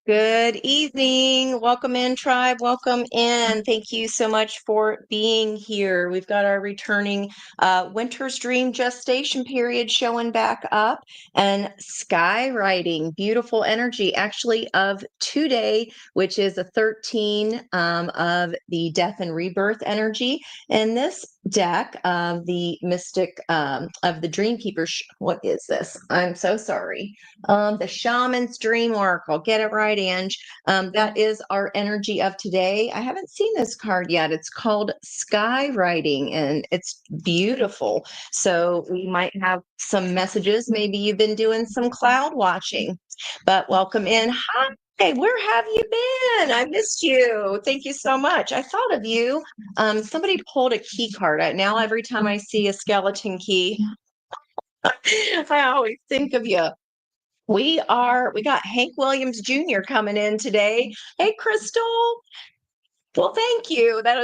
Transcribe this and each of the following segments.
Good evening. Welcome in, tribe. Welcome in. Thank you so much for being here. We've got our returning winter's dream gestation period showing back up and skywriting. Beautiful energy, actually, of today, which is a 13 of the death and rebirth energy. And this deck of the mystic of the dream keeper. What is this? I'm so sorry. The shaman's dream oracle. Get it right, Ange. That is our energy of today. I haven't seen this card yet. It's called skywriting and it's beautiful. So we might have some messages. Maybe you've been doing some cloud watching, but welcome in. Hi, where have you been? I missed you. Thank you so much. I thought of you. Somebody pulled a key card. Now every time I see a skeleton key, I always think of you. We got Hank Williams Jr. coming in today. Hey, Crystal. Well, thank you. That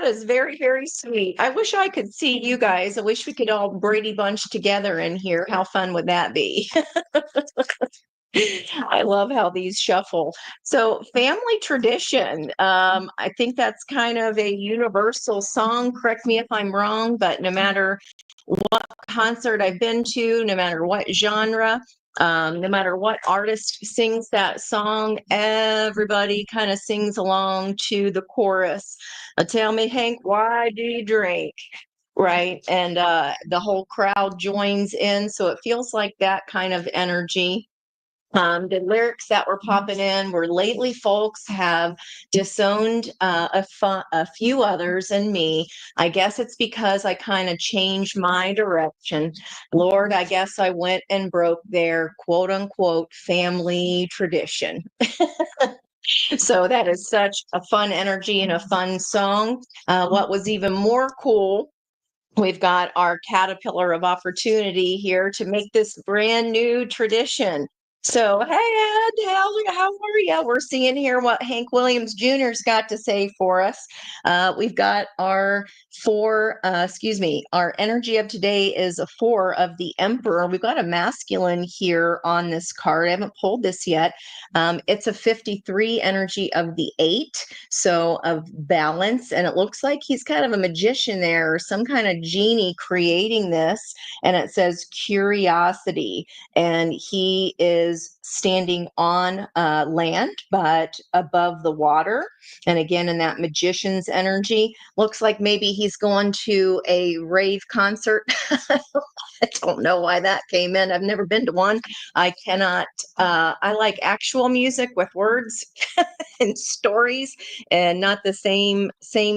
is very, very sweet. I wish I could see you guys. I wish we could all Brady Bunch together in here. How fun would that be? I love how these shuffle. So, family tradition. I think that's kind of a universal song. Correct me if I'm wrong, but no matter what concert I've been to, no matter what genre, no matter what artist sings that song, everybody kind of sings along to the chorus. Tell me, Hank, why do you drink? Right. And the whole crowd joins in. So it feels like that kind of energy. The lyrics that were popping in were lately folks have disowned a few others and me. I guess it's because I kind of changed my direction. Lord, I guess I went and broke their quote unquote family tradition. So that is such a fun energy and a fun song. What was even more cool, we've got our caterpillar of opportunity here to make this brand new tradition. So, hey, Ed, how are you? We're seeing here what Hank Williams Jr.'s got to say for us. We've got our energy of today is a 4 of the Emperor. We've got a masculine here on this card. I haven't pulled this yet. It's a 53 energy of the 8, so of balance. And it looks like he's kind of a magician there, or some kind of genie creating this. And it says curiosity. And he is standing on land, but above the water. And again, in that magician's energy, looks like maybe he's going to a rave concert. I don't know why that came in. I've never been to one. I cannot, I like actual music with words and stories and not the same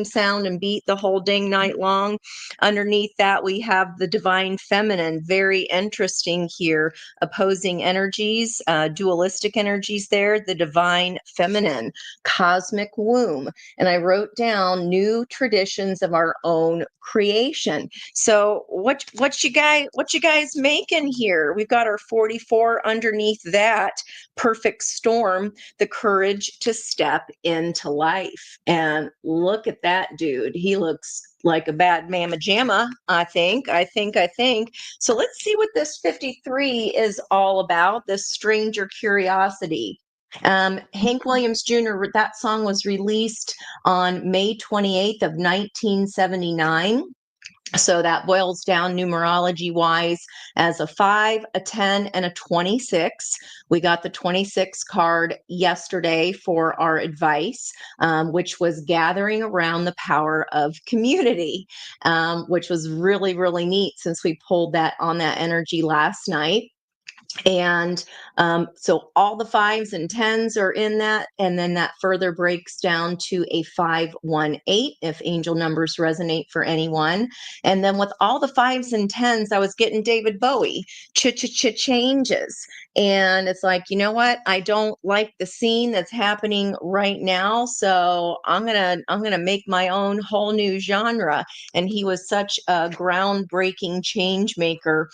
sound and beat the whole dang night long. Underneath that, we have the divine feminine. Very interesting here. Opposing energies, dualistic energies there. The divine feminine, cosmic womb. And I wrote down new traditions of our own creation. So what you guys making here? We've got our 44 underneath that. Perfect storm, the courage to step into life. And look at that dude. He looks like a bad mama jamma, I think. So let's see what this 53 is all about, this stranger curiosity. Hank Williams Jr., that song was released on May 28th of 1979. So that boils down numerology wise as a 5, a 10, and a 26. We got the 26 card yesterday for our advice, which was gathering around the power of community, which was really, really neat since we pulled that on that energy last night. And so all the 5s and 10s are in that. And then that further breaks down to a 518 if angel numbers resonate for anyone. And then with all the 5s and 10s, I was getting David Bowie changes. And it's like, you know what? I don't like the scene that's happening right now. So I'm gonna make my own whole new genre. And he was such a groundbreaking change maker,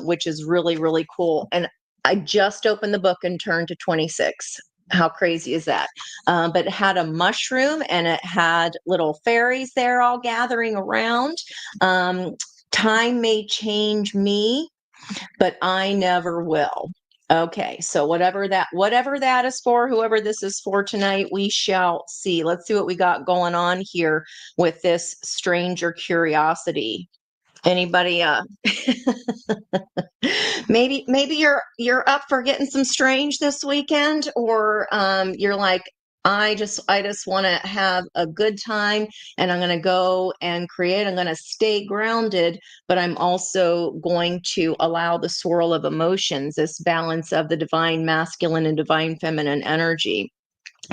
which is really, really cool. And I just opened the book and turned to 26. How crazy is that? But it had a mushroom and it had little fairies there all gathering around. Time may change me, but I never will. Okay, so whatever that is for, whoever this is for tonight, we shall see. Let's see what we got going on here with this stranger curiosity. Anybody maybe you're up for getting some strange this weekend, or you're like, I just want to have a good time, and I'm going to go and create. I'm going to stay grounded, but I'm also going to allow the swirl of emotions, this balance of the divine masculine and divine feminine energy.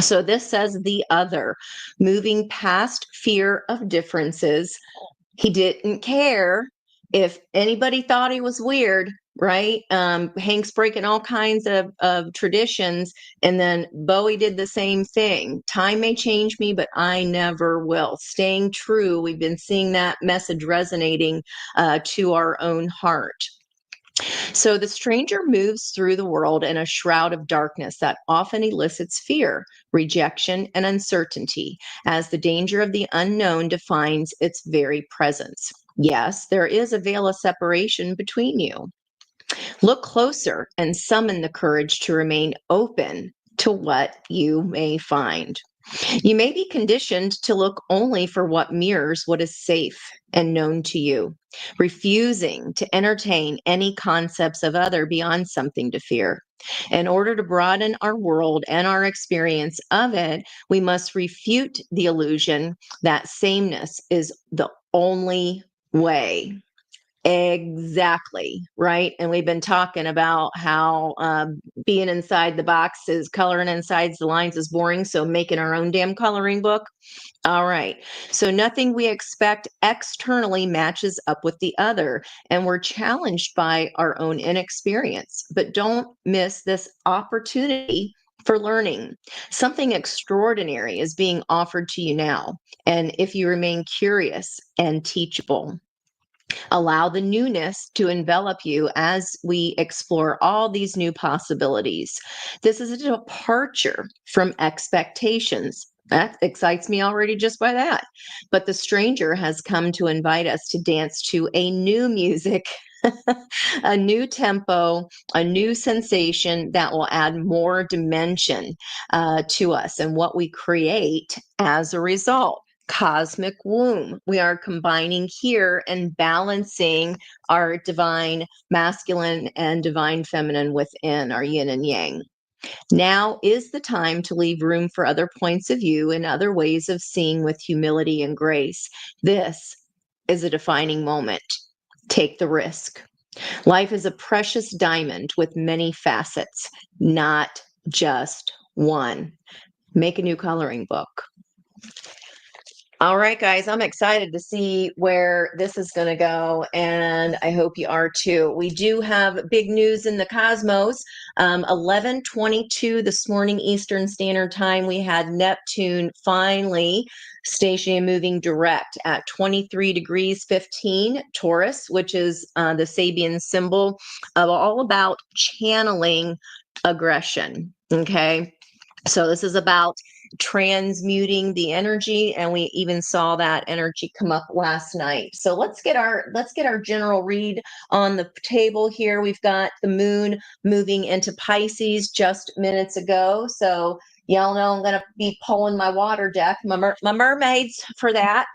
So this says the other, moving past fear of differences. He didn't care if anybody thought he was weird, right? Hank's breaking all kinds of traditions, and then Bowie did the same thing. Time may change me, but I never will. Staying true. We've been seeing that message resonating to our own heart. So the stranger moves through the world in a shroud of darkness that often elicits fear, rejection, and uncertainty, as the danger of the unknown defines its very presence. Yes, there is a veil of separation between you. Look closer and summon the courage to remain open to what you may find. You may be conditioned to look only for what mirrors what is safe and known to you, refusing to entertain any concepts of other beyond something to fear. In order to broaden our world and our experience of it, we must refute the illusion that sameness is the only way. Exactly, right? And we've been talking about how being inside the box is coloring inside the lines is boring. So making our own damn coloring book. All right. So nothing we expect externally matches up with the other. And we're challenged by our own inexperience. But don't miss this opportunity for learning. Something extraordinary is being offered to you now. And if you remain curious and teachable, allow the newness to envelop you as we explore all these new possibilities. This is a departure from expectations. That excites me already just by that. But the stranger has come to invite us to dance to a new music, a new tempo, a new sensation that will add more dimension to us and what we create as a result. Cosmic womb. We are combining here and balancing our divine masculine and divine feminine within our yin and yang. Now is the time to leave room for other points of view and other ways of seeing with humility and grace. This is a defining moment. Take the risk. Life is a precious diamond with many facets, not just one. Make a new coloring book. All right, guys, I'm excited to see where this is going to go, and I hope you are too. We do have big news in the cosmos. 11:22 this morning Eastern Standard Time, we had Neptune finally stationing and moving direct at 23 degrees 15 Taurus, which is the Sabian symbol of all about channeling aggression. Okay. So this is about transmuting the energy, and we even saw that energy come up last night. So let's get our general read on the table here. We've got the moon moving into Pisces just minutes ago. So y'all know I'm going to be pulling my water deck, my mermaids for that.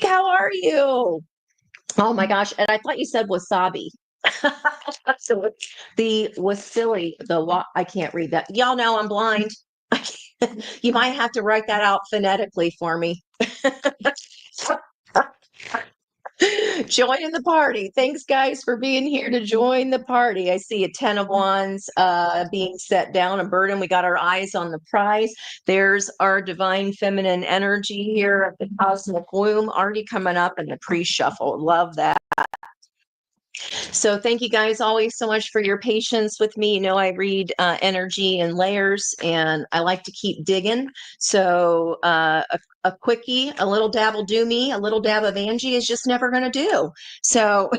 How are you? Oh my gosh. And I thought you said wasabi. So the wasili, I can't read that. Y'all know I'm blind. You might have to write that out phonetically for me. Join the party. Thanks, guys, for being here to join the party. I see a 10 of wands being set down, a burden. We got our eyes on the prize. There's our divine feminine energy here at the cosmic womb already coming up in the pre-shuffle. Love that. So thank you guys always so much for your patience with me. You know, I read energy in layers, and I like to keep digging. So a quickie, a little dab will do me, a little dab of Angie is just never going to do. So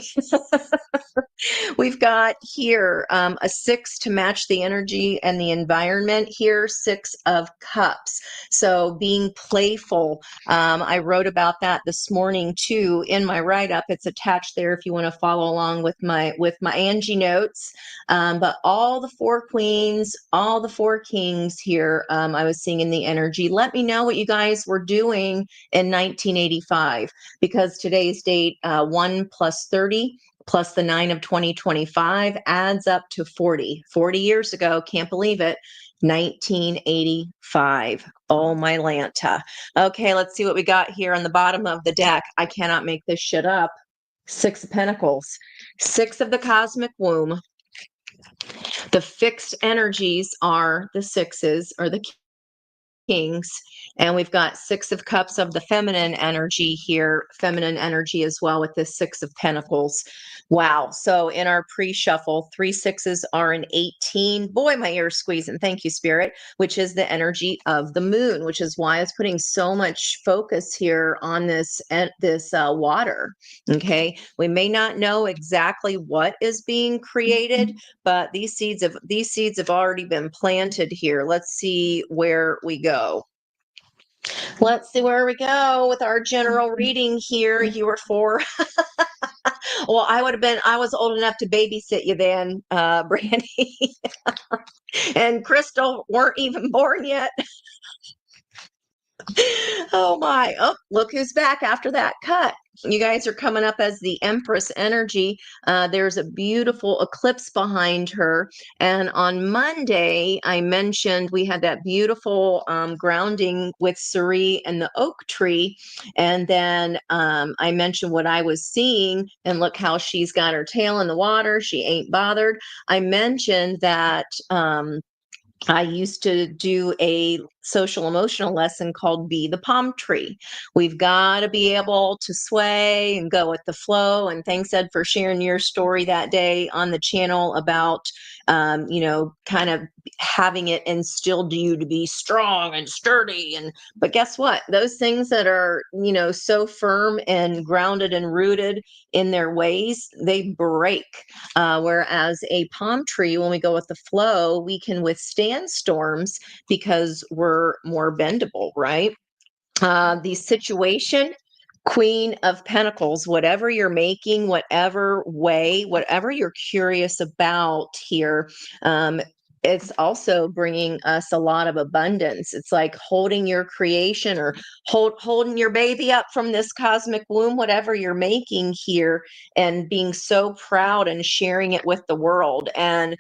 we've got here a 6 to match the energy and the environment here, 6 of cups. So being playful. I wrote about that this morning too in my write-up. It's attached there if you want to follow along with my Angie notes. But all the 4 queens, all the 4 kings here, I was seeing in the energy. Let me know what you guys were doing in 1985, because today's date, 1 plus 30 plus the 9 of 2025 adds up to 40. 40 years ago, can't believe it, 1985. Oh, my Lanta. Okay, let's see what we got here on the bottom of the deck. I cannot make this shit up. 6 of Pentacles, 6 of the cosmic womb. The fixed energies are the sixes, or the kings, and we've got 6 of cups of the feminine energy here, feminine energy as well, with this 6 of pentacles. Wow. So in our pre-shuffle, 3 sixes are an 18. Boy, my ear's squeezing. Thank you, Spirit, which is the energy of the moon, which is why I was putting so much focus here on this water. Okay. We may not know exactly what is being created, but these seeds have already been planted here. Let's see where we go. Let's see where we go with our general reading here. You were 4. Well, I was old enough to babysit you then, Brandy. And Crystal weren't even born yet. Oh my. Oh, look who's back after that cut. You guys are coming up as the Empress energy. There's a beautiful eclipse behind her. And on Monday, I mentioned we had that beautiful grounding with Cerie and the oak tree. And then I mentioned what I was seeing, and look how she's got her tail in the water. She ain't bothered. I mentioned that I used to do a social emotional lesson called Be the Palm Tree. We've got to be able to sway and go with the flow. And thanks, Ed, for sharing your story that day on the channel about, kind of having it instilled you to be strong and sturdy. But guess what? Those things that are, so firm and grounded and rooted in their ways, they break. Whereas a palm tree, when we go with the flow, we can withstand storms because we're more bendable, right? The situation, Queen of Pentacles, whatever you're making, whatever way, whatever you're curious about here, it's also bringing us a lot of abundance. It's like holding your creation, or holding your baby up from this cosmic womb, whatever you're making here, and being so proud and sharing it with the world. And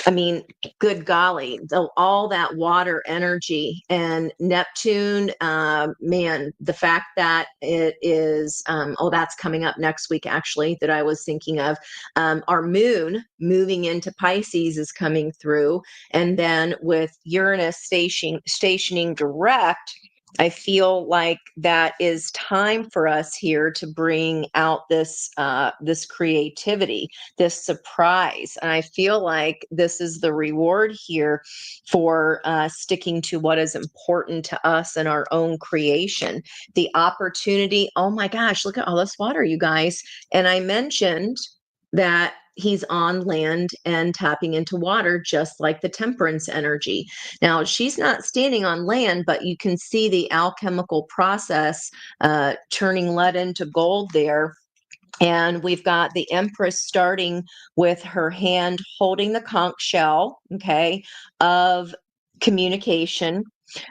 I mean, good golly, all that water energy and Neptune, man, the fact that it is, that's coming up next week, actually, that I was thinking of. Our moon moving into Pisces is coming through. And then with Uranus stationing direct, I feel like that is time for us here to bring out this creativity, this surprise. And I feel like this is the reward here for sticking to what is important to us and our own creation. The opportunity, oh my gosh, look at all this water, you guys. And I mentioned that he's on land and tapping into water, just like the temperance energy. Now, she's not standing on land, but you can see the alchemical process turning lead into gold there. And we've got the Empress starting with her hand holding the conch shell, okay, of communication.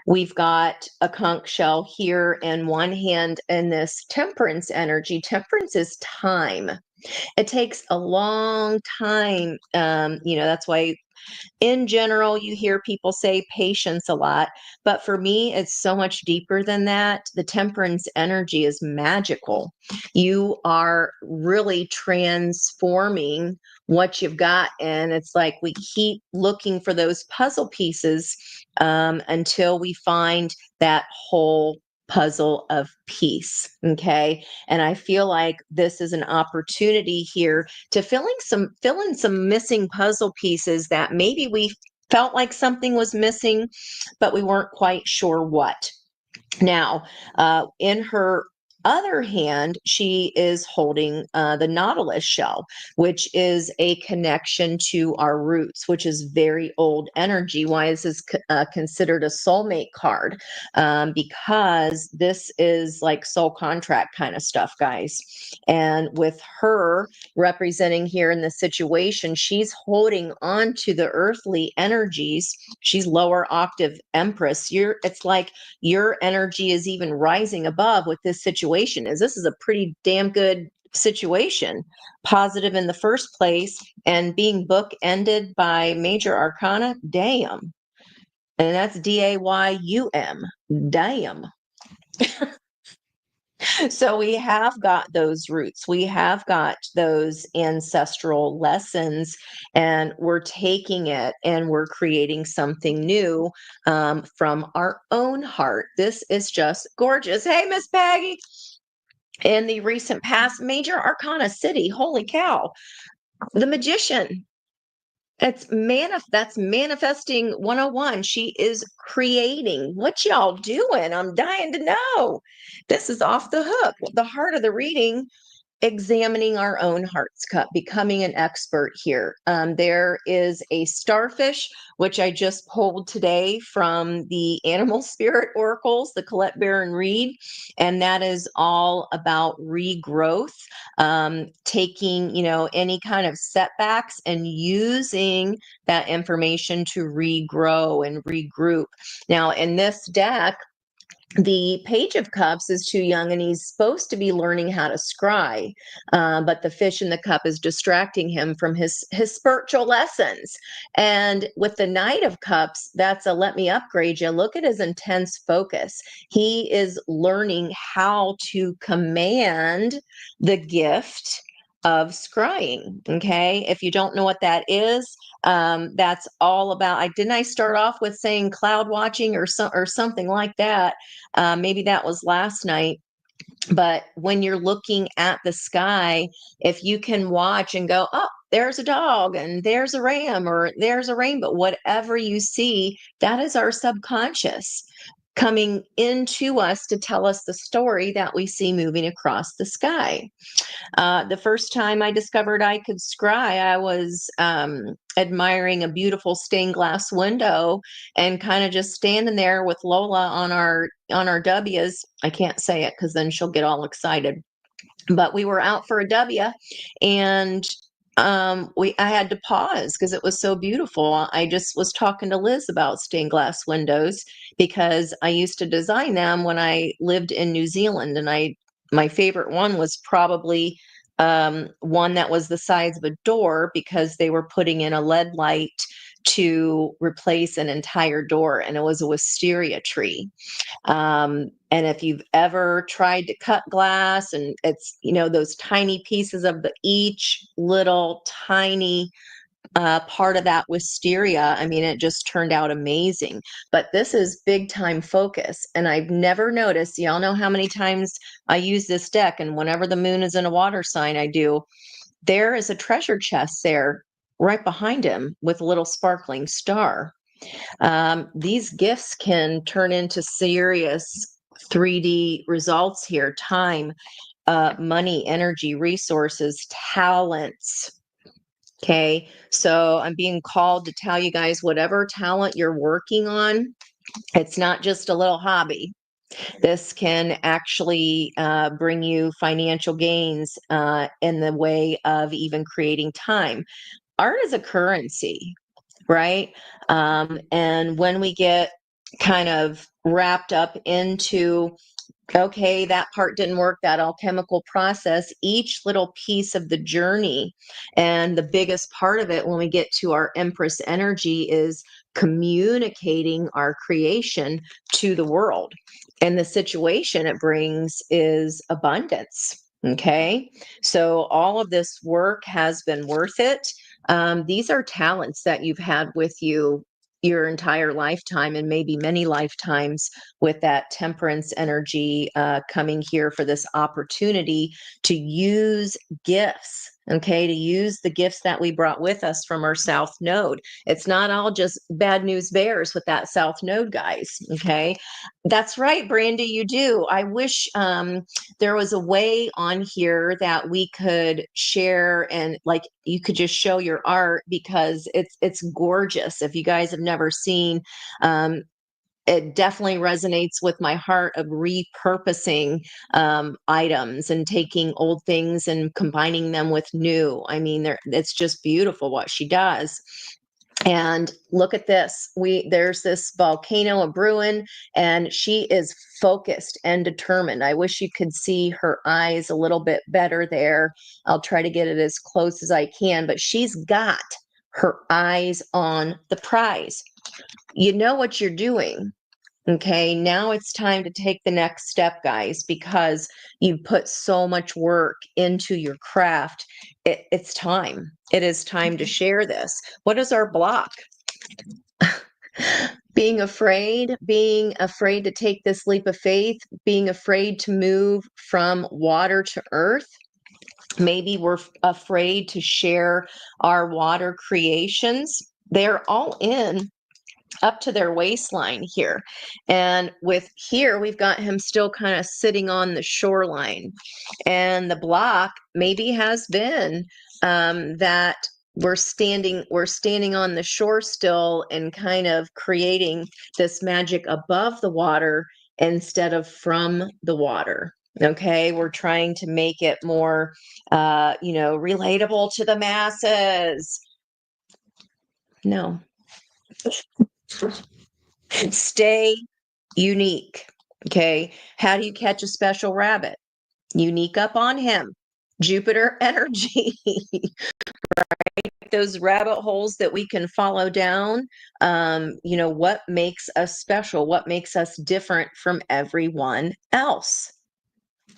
We've got a conch shell here in one hand, and this temperance energy. Temperance is time. It takes a long time. That's why in general, you hear people say patience a lot, but for me, it's so much deeper than that. The temperance energy is magical. You are really transforming what you've got, and it's like we keep looking for those puzzle pieces until we find that whole puzzle of peace. Okay. And I feel like this is an opportunity here to fill in some missing puzzle pieces that maybe we felt like something was missing, but we weren't quite sure what. Now, in her other hand, she is holding the nautilus shell, which is a connection to our roots, which is very old energy. Why is this considered a soulmate card? Because this is like soul contract kind of stuff, guys. And with her representing here in the situation, she's holding on to the earthly energies. She's lower octave Empress. It's like your energy is even rising above what this situation is. This is a pretty damn good situation, positive in the first place, and being bookended by major arcana. Damn. And that's Daym. Damn. So we have got those roots, we have got those ancestral lessons, and we're taking it and we're creating something new from our own heart. This is just gorgeous. Hey, Miss Peggy. In the recent past, major arcana city. Holy cow. The magician. That's manifesting 101. She is creating. What y'all doing? I'm dying to know. This is off the hook. The heart of the reading, examining our own heart's cup, becoming an expert here. There is a starfish, which I just pulled today from the Animal Spirit Oracles, the Colette Baron Reed, and that is all about regrowth, taking, any kind of setbacks and using that information to regrow and regroup. Now, in this deck, the Page of Cups is too young and he's supposed to be learning how to scry, but the fish in the cup is distracting him from his spiritual lessons. And with the Knight of Cups, that's a let me upgrade you. Look at his intense focus. He is learning how to command the gift of scrying. Okay. If you don't know what that is, that's all about. I start off with saying cloud watching or something like that. Maybe that was last night. But when you're looking at the sky, if you can watch and go, oh, there's a dog and there's a ram or there's a rainbow, whatever you see, that is our subconscious coming into us to tell us the story that we see moving across the sky. The first time I discovered I could scry, I was admiring a beautiful stained glass window and kind of just standing there with Lola on our W's. I can't say it because then she'll get all excited. But we were out for a W, and I had to pause because it was so beautiful. I just was talking to Liz about stained glass windows because I used to design them when I lived in New Zealand, and my favorite one was probably one that was the size of a door because they were putting in a LED light to replace an entire door, and it was a wisteria tree. And if you've ever tried to cut glass, and it's, those tiny pieces of each little tiny part of that wisteria, I mean, it just turned out amazing. But this is big time focus. And I've never noticed, y'all know how many times I use this deck, and whenever the moon is in a water sign, I do. There is a treasure chest there right behind him with a little sparkling star. These gifts can turn into serious 3D results here: time, money, energy, resources, talents. Okay. So I'm being called to tell you guys whatever talent you're working on, it's not just a little hobby. This can actually bring you financial gains in the way of even creating time. Art is a currency, right? And when we get kind of wrapped up into, okay, that part didn't work, that alchemical process, each little piece of the journey, and the biggest part of it when we get to our Empress energy is communicating our creation to the world. And the situation it brings is abundance. Okay. So all of this work has been worth it. These are talents that you've had with you your entire lifetime and maybe many lifetimes, with that temperance energy coming here for this opportunity to use gifts okay, to use the gifts that we brought with us from our South Node. It's not all just bad news bears with that South Node, guys, okay? That's right, Brandy, you do. I wish there was a way on here that we could share and like you could just show your art because it's gorgeous. If you guys have never seen it definitely resonates with my heart of repurposing items and taking old things and combining them with new. I mean, it's just beautiful what she does. And look at this. There's this volcano a brewing, and she is focused and determined. I wish you could see her eyes a little bit better there. I'll try to get it as close as I can, but she's got her eyes on the prize. You know what you're doing. Okay, now it's time to take the next step, guys, because you put so much work into your craft. It's time. It is time to share this. What is our block? Being afraid to take this leap of faith, being afraid to move from water to earth. Maybe we're afraid to share our water creations. They're all in up to their waistline here. And with here, we've got him still kind of sitting on the shoreline. And the block maybe has been that we're standing on the shore still and kind of creating this magic above the water instead of from the water. Okay, we're trying to make it more, relatable to the masses. No, stay unique. Okay. How do you catch a special rabbit? Unique up on him. Jupiter energy. Those rabbit holes that we can follow down. What makes us special? What makes us different from everyone else?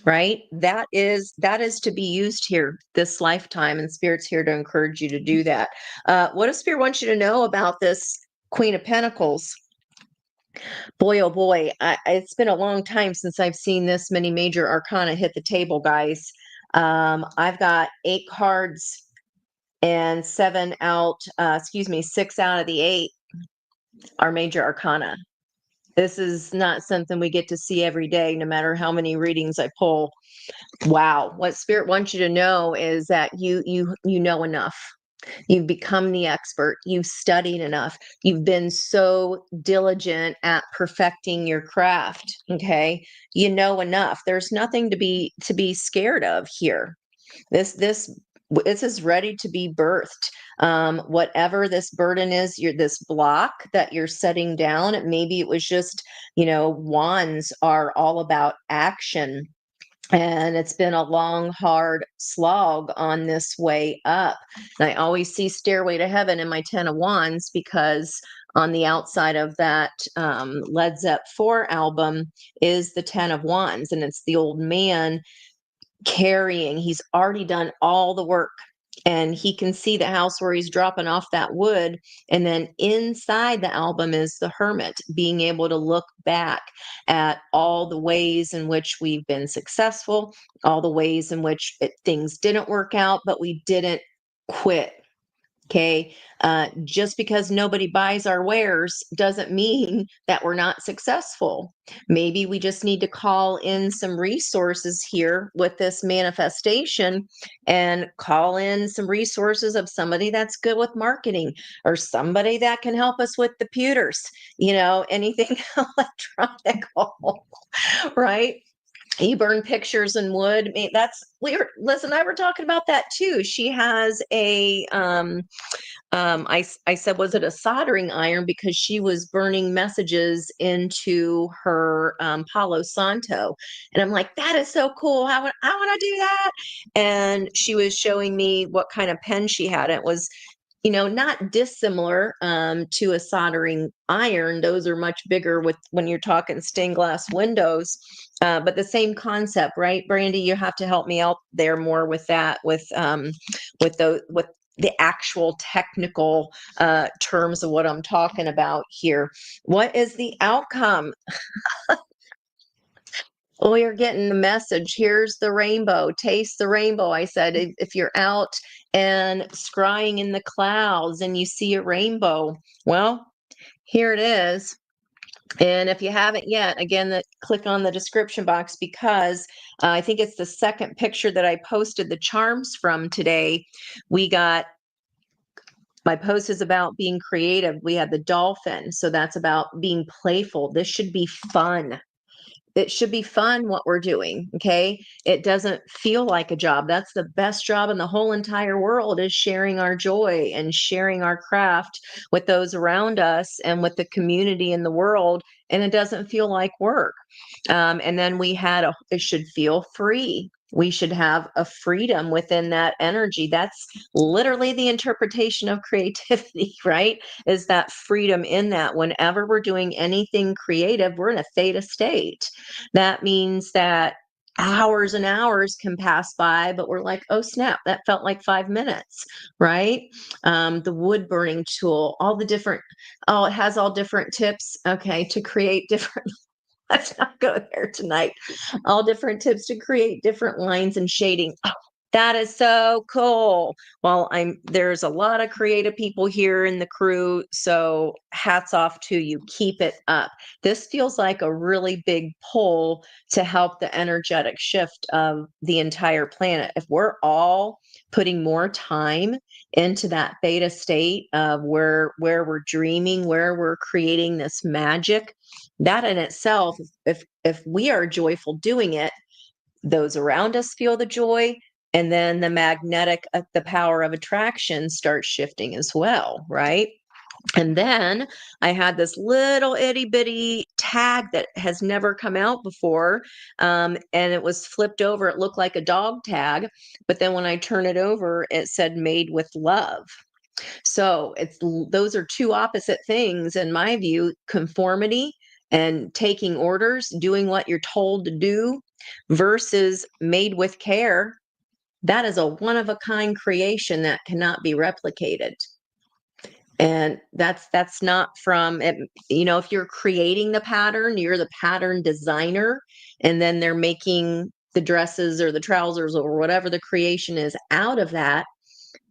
Right? That is to be used here this lifetime, and Spirit's here to encourage you to do that. What does Spirit want you to know about this Queen of Pentacles? Boy, oh boy, it's been a long time since I've seen this many major arcana hit the table, guys. I've got 8 cards and 6 out of the 8 are major arcana. This is not something we get to see every day, no matter how many readings I pull. Wow. What Spirit wants you to know is that you know enough. You've become the expert. You've studied enough. You've been so diligent at perfecting your craft. Okay. You know enough. There's nothing to be scared of here. This is ready to be birthed. Whatever this burden is, this block that you're setting down, maybe it was just, wands are all about action. And it's been a long, hard slog on this way up. And I always see Stairway to Heaven in my 10 of Wands because on the outside of that Led Zepp 4 album is the 10 of Wands. And it's the old man carrying, he's already done all the work. And he can see the house where he's dropping off that wood. And then inside the album is the hermit, being able to look back at all the ways in which we've been successful, all the ways in which things didn't work out, but we didn't quit. Okay. Just because nobody buys our wares doesn't mean that we're not successful. Maybe we just need to call in some resources here with this manifestation and call in some resources of somebody that's good with marketing or somebody that can help us with the pewters, anything electronic, right? You burn pictures in wood. I mean, Liz and I were talking about that too. She has I said, was it a soldering iron? Because she was burning messages into her Palo Santo. And I'm like, that is so cool. I want to do that. And she was showing me what kind of pen she had. It was not dissimilar to a soldering iron. Those are much bigger when you're talking stained glass windows, but the same concept, right, Brandy? You have to help me out there more with that, with the actual technical terms of what I'm talking about here. What is the outcome? Oh, you're getting the message. Here's the rainbow. Taste the rainbow. I said, if you're out and scrying in the clouds and you see a rainbow, well, here it is. And if you haven't yet, again, click on the description box because I think it's the second picture that I posted the charms from today. We got my post is about being creative. We had the dolphin. So that's about being playful. This should be fun. It should be fun what we're doing. Okay. It doesn't feel like a job. That's the best job in the whole entire world, is sharing our joy and sharing our craft with those around us and with the community in the world. And it doesn't feel like work. And then it should feel free. We should have a freedom within that energy. That's literally the interpretation of creativity, right? Is that freedom in that whenever we're doing anything creative, we're in a theta state. That means that hours and hours can pass by, but we're like, oh snap, that felt like 5 minutes, right? The wood burning tool, it has all different tips, okay, to create different let's not go there tonight. All different tips to create different lines and shading. Oh, that is so cool. Well, there's a lot of creative people here in the crew, so hats off to you. Keep it up. This feels like a really big pull to help the energetic shift of the entire planet. If we're all putting more time into that beta state of where we're dreaming, where we're creating this magic, that in itself, if we are joyful doing it, those around us feel the joy, and then the power of attraction starts shifting as well, right? And then I had this little itty bitty tag that has never come out before, and it was flipped over. It looked like a dog tag, but then when I turn it over, it said "Made with Love." So those are two opposite things in my view: conformity and taking orders, doing what you're told to do, versus made with care. That is a one of a kind creation that cannot be replicated. And that's not from it. If you're creating the pattern, you're the pattern designer, and then they're making the dresses or the trousers or whatever the creation is out of that.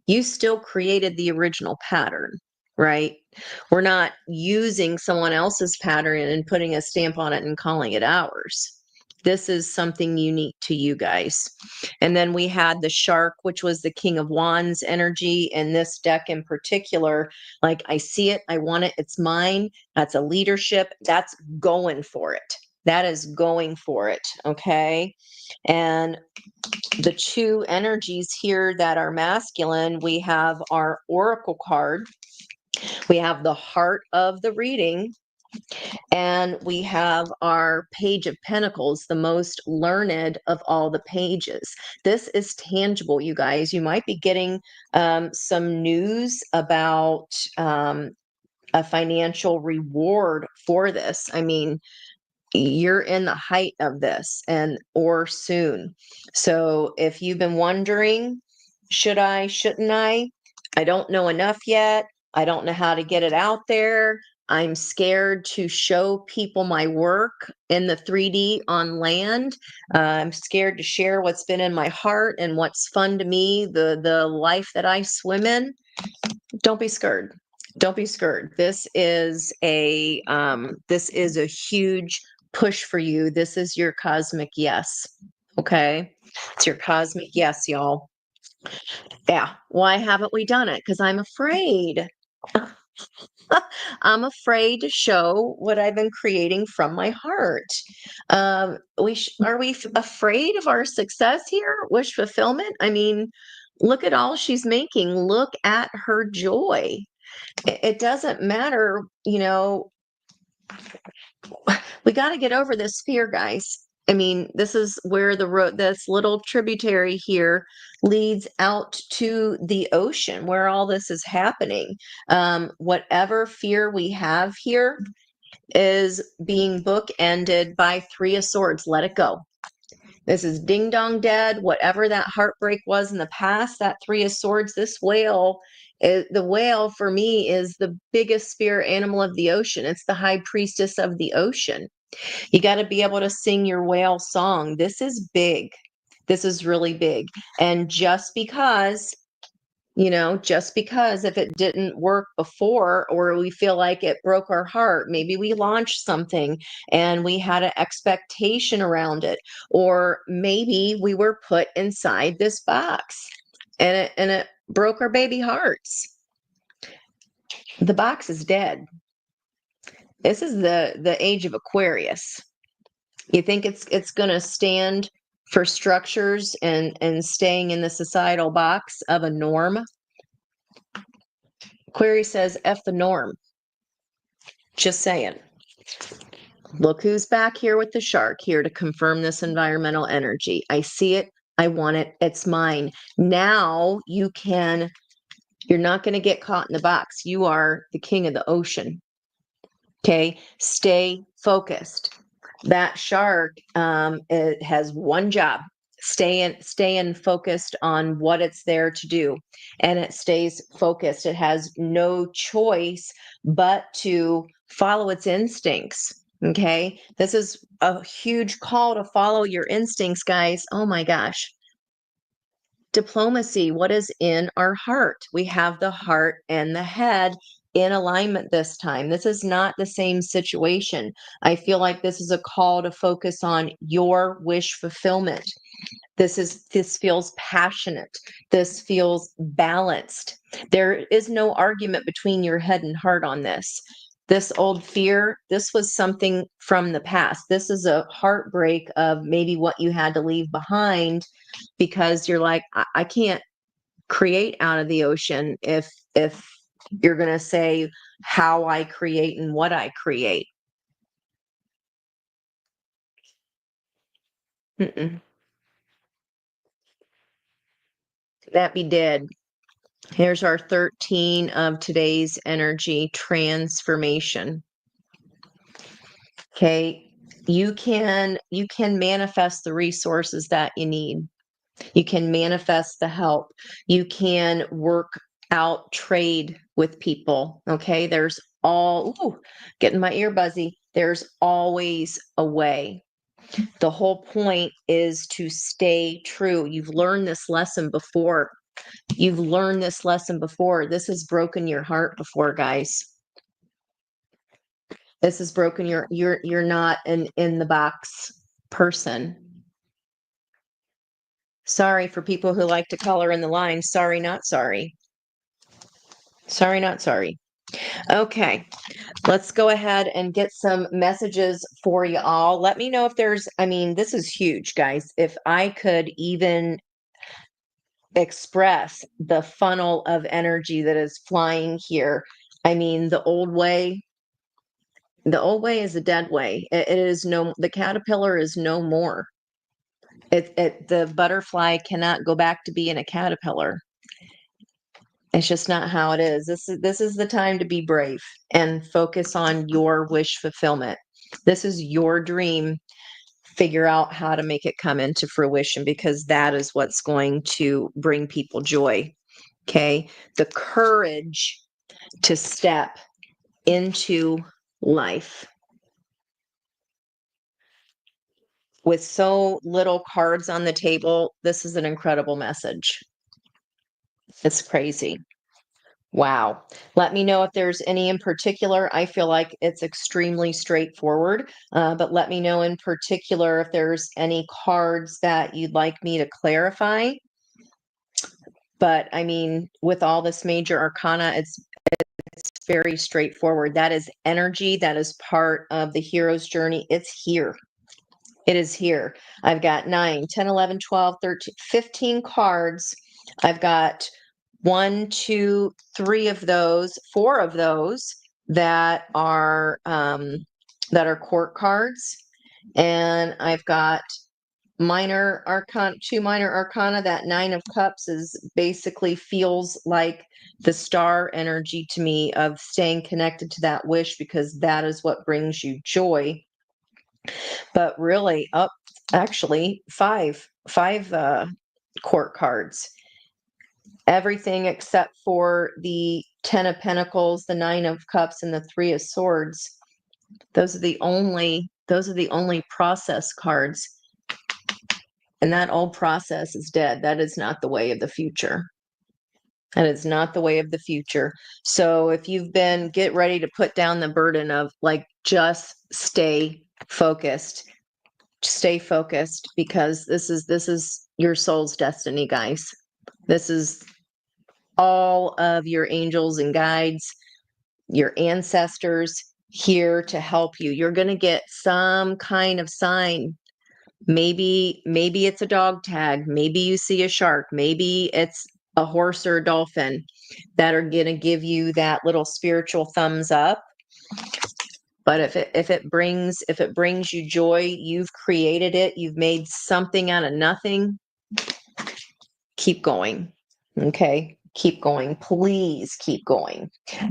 You still created the original pattern, right? We're not using someone else's pattern and putting a stamp on it and calling it ours. This is something unique to you guys. And then we had the shark, which was the King of Wands energy. And this deck in particular, like, I see it, I want it, it's mine. That's a leadership. That's going for it. That is going for it. Okay. And the two energies here that are masculine, we have our oracle card, we have the heart of the reading, and we have our page of pentacles, the most learned of all the pages. This is tangible, you guys. You might be getting some news about a financial reward for this. I mean, you're in the height of this, or soon. So if you've been wondering, should I, shouldn't I don't know enough yet. I don't know how to get it out there. I'm scared to show people my work in the 3D on land. I'm scared to share what's been in my heart and what's fun to me, the life that I swim in. Don't be scared. Don't be scared. This is a huge push for you. This is your cosmic yes. Okay? It's your cosmic yes, y'all. Yeah. Why haven't we done it? Because I'm afraid. I'm afraid to show what I've been creating from my heart. Are we afraid of our success here? Wish fulfillment? I mean, look at all she's making. Look at her joy. It doesn't matter, we got to get over this fear, guys. I mean, this is where the road, this little tributary here, leads out to the ocean where all this is happening. Whatever fear we have here is being bookended by Three of Swords. Let it go. This is ding dong dead. Whatever that heartbreak was in the past, that Three of Swords, the whale for me is the biggest spirit animal of the ocean. It's the high priestess of the ocean. You got to be able to sing your whale song. This is big. This is really big. And just because if it didn't work before or we feel like it broke our heart, maybe we launched something and we had an expectation around it, or maybe we were put inside this box and it broke our baby hearts. The box is dead. This is the age of Aquarius. You think it's going to stand for structures and staying in the societal box of a norm? Aquarius says F the norm. Just saying. Look who's back here with the shark, here to confirm this environmental energy. I see it. I want it. It's mine. Now you're not going to get caught in the box. You are the king of the ocean. Okay. Stay focused. That shark, it has one job. Stay focused on what it's there to do. And it stays focused. It has no choice but to follow its instincts. Okay. This is a huge call to follow your instincts, guys. Oh my gosh. Diplomacy, what is in our heart? We have the heart and the head in alignment this time. This is not the same situation. I feel like this is a call to focus on your wish fulfillment. This feels passionate. This feels balanced. There is no argument between your head and heart on this. This old fear, this was something from the past. This is a heartbreak of maybe what you had to leave behind because you're like, I can't create out of the ocean if you're going to say how I create and what I create. Mm-mm. That be dead. Here's our 13 of today's energy transformation. Okay. You can manifest the resources that you need. You can manifest the help. You can work out trade with people. Okay. Getting my ear buzzy. There's always a way. The whole point is to stay true. You've learned this lesson before. This has broken your heart before, guys. This has broken you're not an in the box person. Sorry for people who like to color in the lines. Sorry, not sorry. Sorry, not sorry. Okay, let's go ahead and get some messages for you all. Let me know if this is huge, guys. If I could even express the funnel of energy that is flying here. The old way is a dead way. The caterpillar is no more. The butterfly cannot go back to being a caterpillar. It's just not how it is. This is the time to be brave and focus on your wish fulfillment. This is your dream. Figure out how to make it come into fruition because that is what's going to bring people joy. Okay. The courage to step into life. With so little cards on the table, this is an incredible message. It's crazy. Wow. Let me know if there's any in particular. I feel like it's extremely straightforward, but let me know in particular if there's any cards that you'd like me to clarify. But with all this major arcana, it's very straightforward. That is energy. That is part of the hero's journey. It's here. It is here. I've got 9, 10, 11, 12, 13, 15 cards. I've got 1, 2, 3 of those, 4 of those that are court cards. And I've got two minor arcana. That 9 of cups feels like the star energy to me of staying connected to that wish because that is what brings you joy. But really, actually, five court cards. Everything except for the 10 of Pentacles, the 9 of Cups, and the 3 of Swords. Those are the only Those are the only process cards. And that old process is dead. That is not the way of the future. That is not the way of the future. So if you've been, get ready to put down the burden of like, just stay focused. Stay focused, because this is your soul's destiny, guys. This is all of your angels and guides, your ancestors here to help you. You're going to get some kind of sign. Maybe it's a dog tag, maybe you see a shark, maybe it's a horse or a dolphin that are going to give you that little spiritual thumbs up. But if it brings you joy, you've created it, you've made something out of nothing, keep going. Okay, keep going. Please keep going.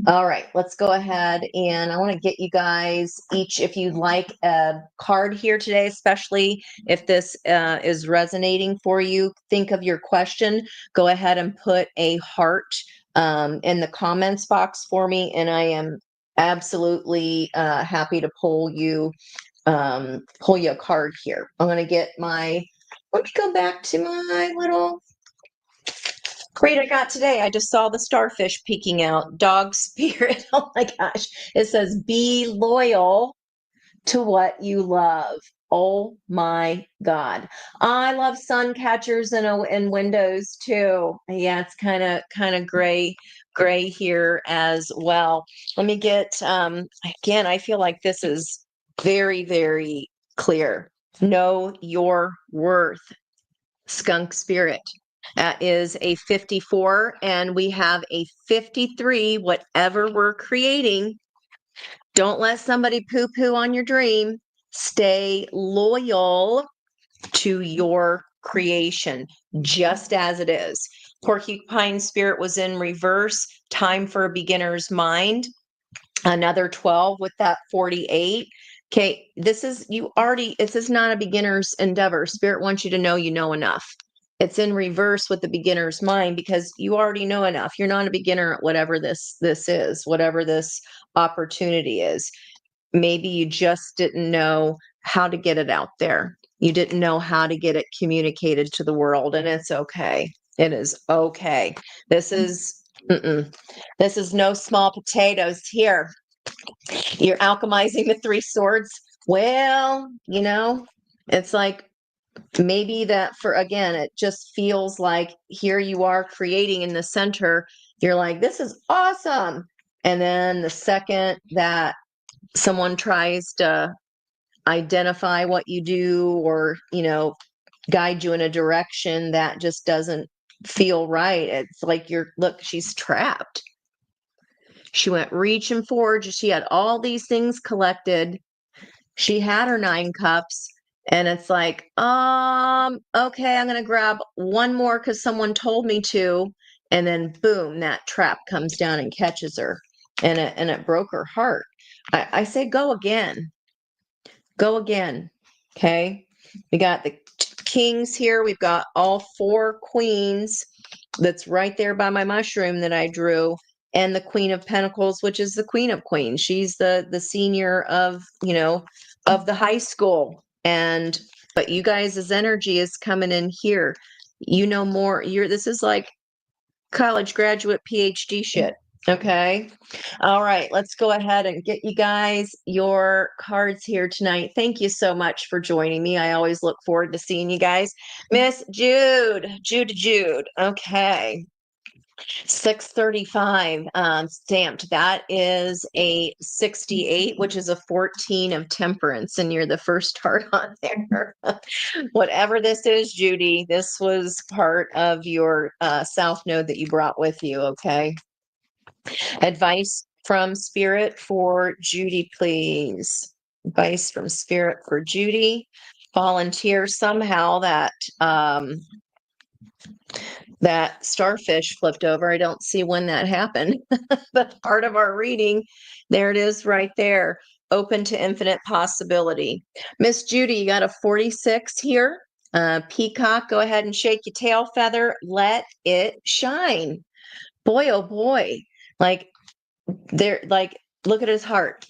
All right, let's go ahead, and I want to get you guys each, if you'd like a card here today, especially if this is resonating for you, think of your question. Go ahead and put a heart in the comments box for me, and I am absolutely happy to pull you a card here. I'm going to get let me go back to my little great, I got today. I just saw the starfish peeking out. Dog spirit. Oh my gosh. It says, be loyal to what you love. Oh my God. I love sun catchers and windows too. Yeah, it's kind of gray here as well. Let me get again, I feel like this is very, very clear. Know your worth. Skunk spirit. That is a 54, and we have a 53. Whatever we're creating, don't let somebody poo poo on your dream. Stay loyal to your creation, just as it is. Porcupine spirit was in reverse. Time for a beginner's mind. Another 12 with that 48. Okay, this is not a beginner's endeavor. Spirit wants you to know you know enough. It's in reverse with the beginner's mind, because you already know enough. You're not a beginner at whatever this is, whatever this opportunity is. Maybe you just didn't know how to get it out there. You didn't know how to get it communicated to the world, and it's okay. It is okay. This is this is no small potatoes here. You're alchemizing the three swords. Well, it's like, maybe that for, again, it just feels like here you are creating in the center. You're like, this is awesome. And then the second that someone tries to identify what you do, or, guide you in a direction that just doesn't feel right, it's like look, she's trapped. She went reaching forward. She had all these things collected. She had her 9 cups, and it's like, okay, I'm going to grab one more because someone told me to. And then boom, that trap comes down and catches her, and it broke her heart. I say, go again. Go again. Okay. We got the kings here. We've got all 4 queens that's right there by my mushroom that I drew, and the Queen of Pentacles, which is the Queen of Queens. She's the senior of the high school. But you guys' energy is coming in here. You know more. This is like college graduate PhD shit. Okay. All right. Let's go ahead and get you guys your cards here tonight. Thank you so much for joining me. I always look forward to seeing you guys. Miss Jude. Okay. 635 stamped. That is a 68, which is a 14 of temperance, and you're the first heart on there. Whatever this is, Judy, this was part of your south node that you brought with you. Okay. Advice from spirit for Judy, please. Advice from spirit for Judy. Volunteer somehow that starfish flipped over. I don't see when that happened, but part of our reading, there it is right there. Open to infinite possibility. Miss Judy, you got a 46 here. Peacock, go ahead and shake your tail feather. Let it shine. Boy, oh boy. Like, look at his heart.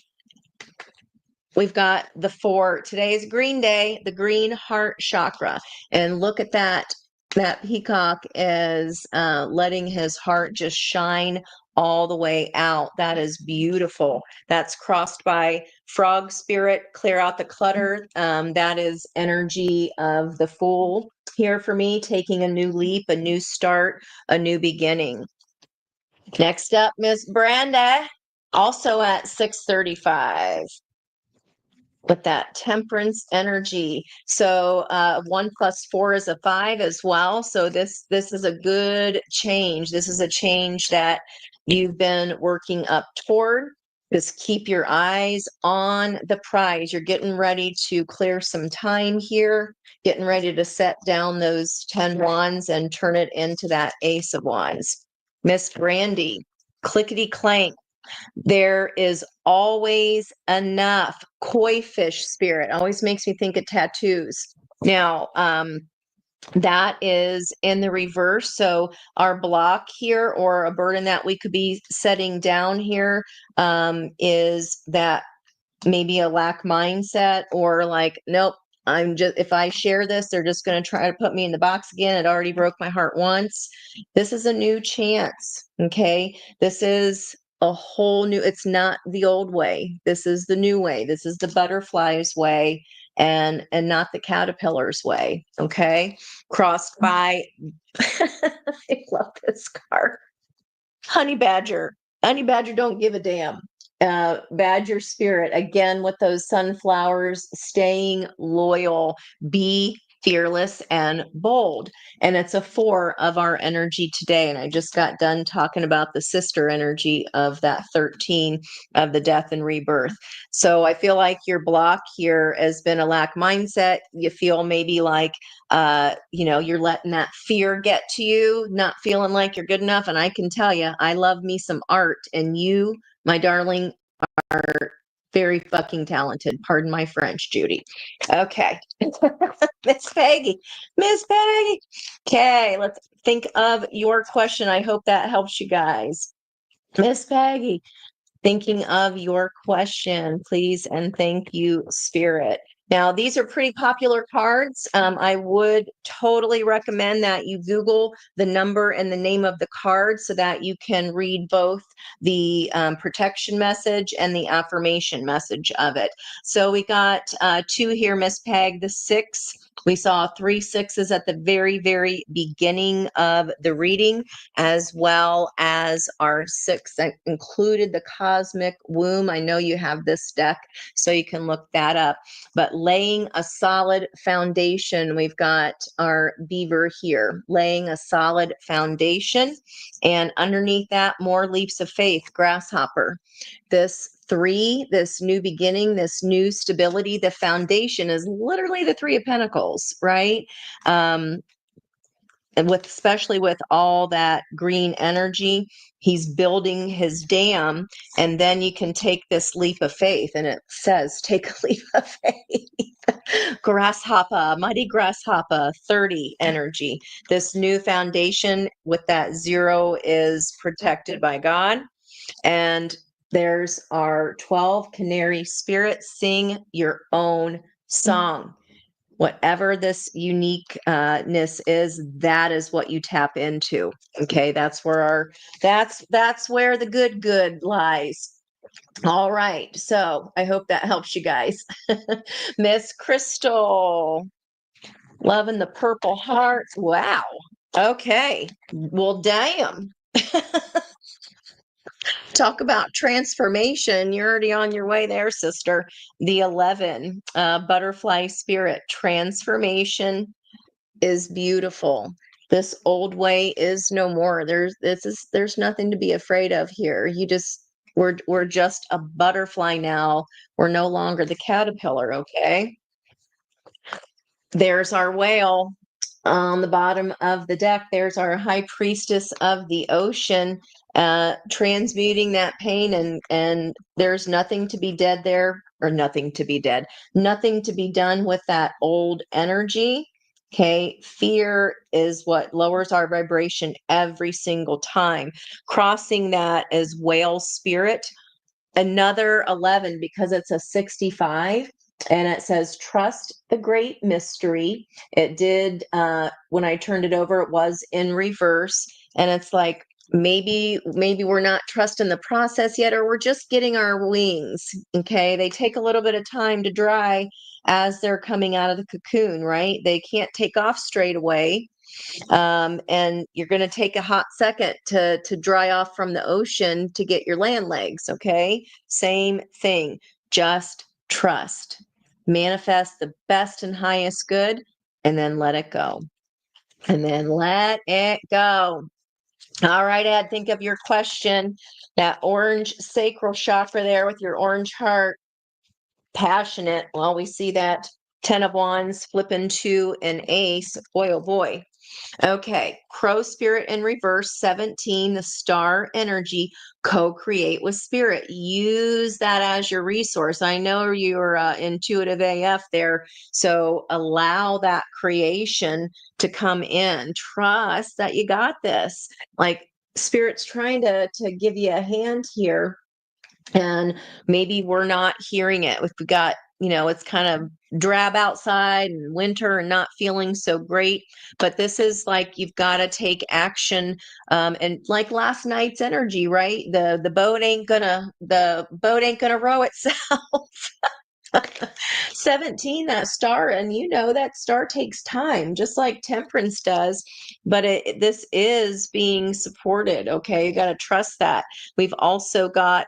we've got the 4. Today's Green Day, the green heart chakra. And look at that. That peacock is letting his heart just shine all the way out. That is beautiful. That's crossed by frog spirit, clear out the clutter. That is energy of the Fool here for me, taking a new leap, a new start, a new beginning. Next up, Miss Brenda, also at 6:35 with that temperance energy. So 1 + 4 is a 5 as well. So this is a good change. This is a change that you've been working up toward. Just keep your eyes on the prize. You're getting ready to clear some time here, getting ready to set down those 10 wands and turn it into that Ace of Wands. Miss Brandy, clickety clank. There is always enough. Koi fish spirit always makes me think of tattoos. Now, that is in the reverse. So our block here, or a burden that we could be setting down here, is that maybe a lack mindset, or like, nope, I'm just, if I share this, they're just going to try to put me in the box again. It already broke my heart once. This is a new chance. Okay. This is a whole new, it's not the old way. This is the new way. This is the butterfly's way, and not the caterpillar's way. Okay. Crossed by, I love this card. Honey Badger. Honey Badger don't give a damn. Badger spirit, again, with those sunflowers, staying loyal, be fearless and bold. And it's a 4 of our energy today. And I just got done talking about the sister energy of that 13 of the death and rebirth. So I feel like your block here has been a lack mindset. You feel maybe like you're letting that fear get to you, not feeling like you're good enough. And I can tell you, I love me some art, and you, my darling, are very fucking talented. Pardon my French, Judy. Okay. Miss Peggy. Miss Peggy. Okay, let's think of your question. I hope that helps you guys. Miss Peggy, thinking of your question, please, and thank you, Spirit. Now, these are pretty popular cards. I would totally recommend that you Google the number and the name of the card so that you can read both the protection message and the affirmation message of it. So we got 2 here, Miss Peg, the 6. We saw 3 6s at the very, very beginning of the reading, as well as our 6 that included the cosmic womb. I know you have this deck, so you can look that up. But laying a solid foundation, we've got our beaver here, laying a solid foundation. And underneath that, more leaps of faith, grasshopper. This 3, this new beginning, this new stability, the foundation is literally the 3 of Pentacles, right? And with, especially with all that green energy, he's building his dam. And then you can take this leap of faith, and it says take a leap of faith. Grasshopper, mighty grasshopper, 30 energy. This new foundation with that 0 is protected by God. And there's our 12 canary spirits. Sing your own song. Whatever this uniqueness is, that is what you tap into. Okay, that's where that's where the good lies. All right, so I hope that helps you guys. Miss Crystal, loving the purple heart. Wow. Okay, well, damn. Talk about transformation. You're already on your way there, sister. The 11, butterfly spirit, transformation is beautiful. This old way is no more. There's nothing to be afraid of here. We're just a butterfly now. We're no longer the caterpillar, okay? There's our whale on the bottom of the deck. There's our high priestess of the ocean, transmuting that pain, and there's nothing to be dead there, or nothing to be dead, nothing to be done with that old energy. Okay, fear is what lowers our vibration every single time. Crossing that as whale spirit, another 11 because it's a 65, and it says trust the great mystery. It did, when I turned it over, it was in reverse, and it's like maybe we're not trusting the process yet, or we're just getting our wings. Okay, they take a little bit of time to dry as they're coming out of the cocoon, right? They can't take off straight away, and you're going to take a hot second to dry off from the ocean to get your land legs. Okay, same thing. Just trust, manifest the best and highest good, and then let it go. And then let it go. All right, Ed, think of your question. That orange sacral chakra there with your orange heart, passionate. Well, we see that 10 of Wands flip into an ace. Boy, oh boy. Okay, crow spirit in reverse, 17, the star energy, co-create with spirit. Use that as your resource. I know you're intuitive AF there, so allow that creation to come in. Trust that you got this. Like spirit's trying to give you a hand here, and maybe we're not hearing it. If we got, it's kind of drab outside and winter and not feeling so great, but this is like you've got to take action, and like last night's energy, right? The boat ain't gonna row itself. 17, that star, and that star takes time, just like temperance does, but this is being supported. Okay, you got to trust that. We've also got,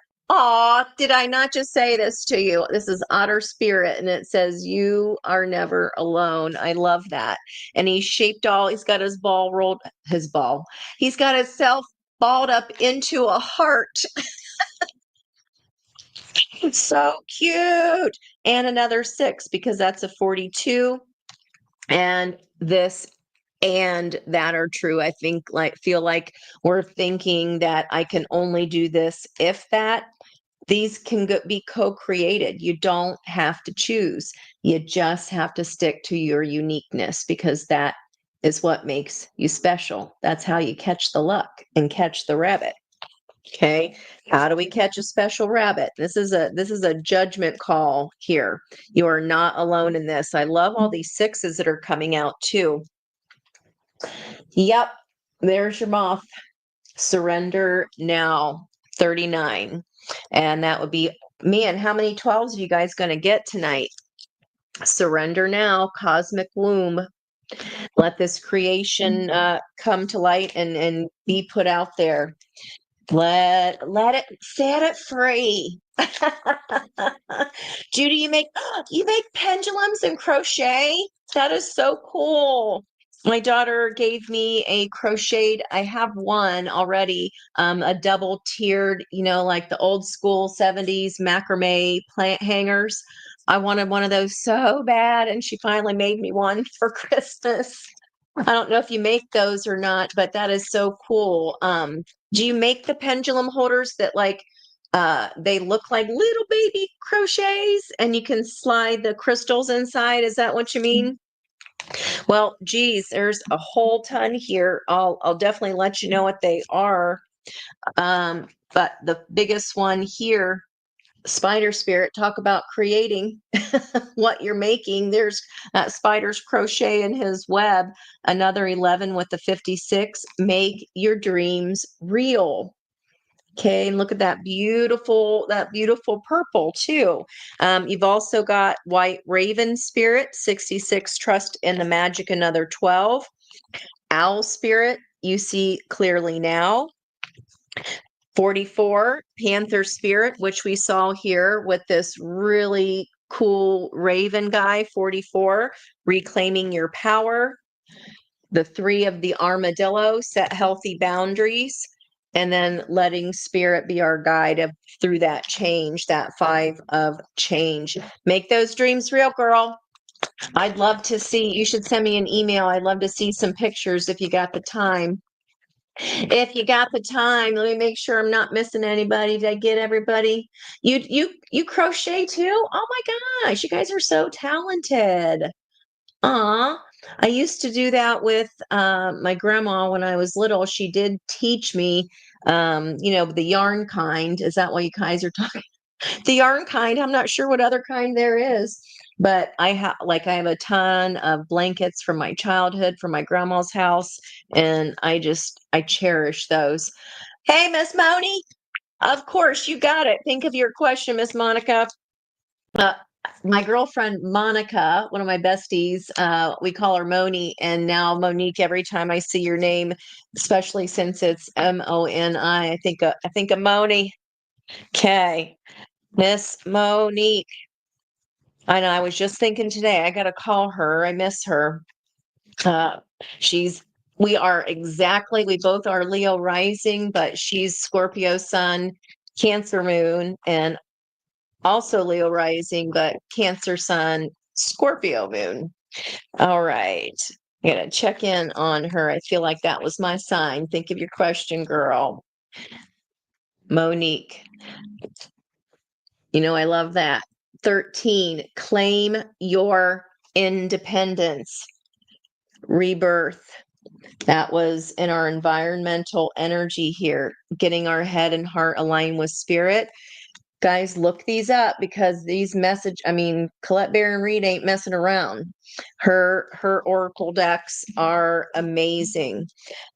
did I not just say this to you? This is otter spirit, and it says you are never alone. I love that. And he's got he's got himself balled up into a heart. So cute. And another 6 because that's a 42. And this and that are true. I think, feel like we're thinking that I can only do this if that. These can be co-created. You don't have to choose. You just have to stick to your uniqueness, because that is what makes you special. That's how you catch the luck and catch the rabbit. Okay. How do we catch a special rabbit? This is a judgment call here. You are not alone in this. I love all these 6s that are coming out too. Yep. There's your moth. Surrender now. 39. And that would be, man, how many 12s are you guys going to get tonight? Surrender now. Cosmic womb. Let this creation come to light and be put out there. Let it, set it free. Judy, you make pendulums and crochet? That is so cool. My daughter gave me a crocheted, I have one already, a double tiered, like the old school 70s macrame plant hangers. I wanted one of those so bad, and she finally made me one for Christmas. I don't know if you make those or not, but that is so cool. Do you make the pendulum holders that they look like little baby crochets and you can slide the crystals inside? Is that what you mean? Well, geez, there's a whole ton here. I'll definitely let you know what they are. But the biggest one here, spider spirit, talk about creating what you're making. There's spider's crochet in his web. Another 11 with the 56. Make your dreams real. Okay, and look at that beautiful purple too. You've also got white raven spirit, 66, trust in the magic, another 12. Owl spirit, you see clearly now. 44, panther spirit, which we saw here with this really cool raven guy. 44, reclaiming your power. The 3 of the armadillo, set healthy boundaries, and then letting spirit be our guide through that change, that 5 of change. Make those dreams real, girl. I'd love to see, you should send me an email. I'd love to see some pictures if you got the time. If you got the time, let me make sure I'm not missing anybody. Did I get everybody? You crochet too? Oh my gosh, you guys are so talented. I used to do that with my grandma when I was little. She did teach me, the yarn kind. Is that what you guys are talking? The yarn kind, I'm not sure what other kind there is, but I have a ton of blankets from my childhood, from my grandma's house, and I cherish those. Hey, Miss Moni. Of course, you got it. Think of your question, Miss Monica. Uh, my girlfriend Monica, one of my besties, we call her Moni, and now Monique. Every time I see your name, especially since it's Moni, I think of Moni. Okay, Miss Monique. I know. I was just thinking today. I got to call her. I miss her. Uh, she's. We are exactly. We both are Leo rising, but she's Scorpio sun, Cancer moon, and also Leo rising, but Cancer sun, Scorpio moon. All right. I gotta check in on her. I feel like that was my sign. Think of your question, girl. Monique. I love that. 13, claim your independence. Rebirth. That was in our environmental energy here, getting our head and heart aligned with spirit. Guys, look these up because Colette Baron Reed ain't messing around. Her oracle decks are amazing.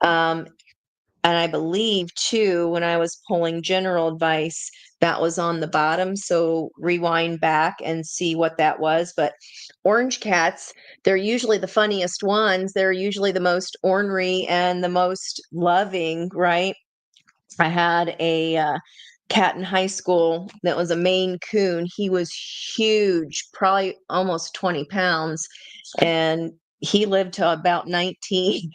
Um, and I believe too, when I was pulling general advice, that was on the bottom. So rewind back and see what that was. But orange cats, they're usually the funniest ones. They're usually the most ornery and the most loving, right? I had a cat in high school that was a Maine Coon. He was huge, probably almost 20 pounds, and he lived to about 19.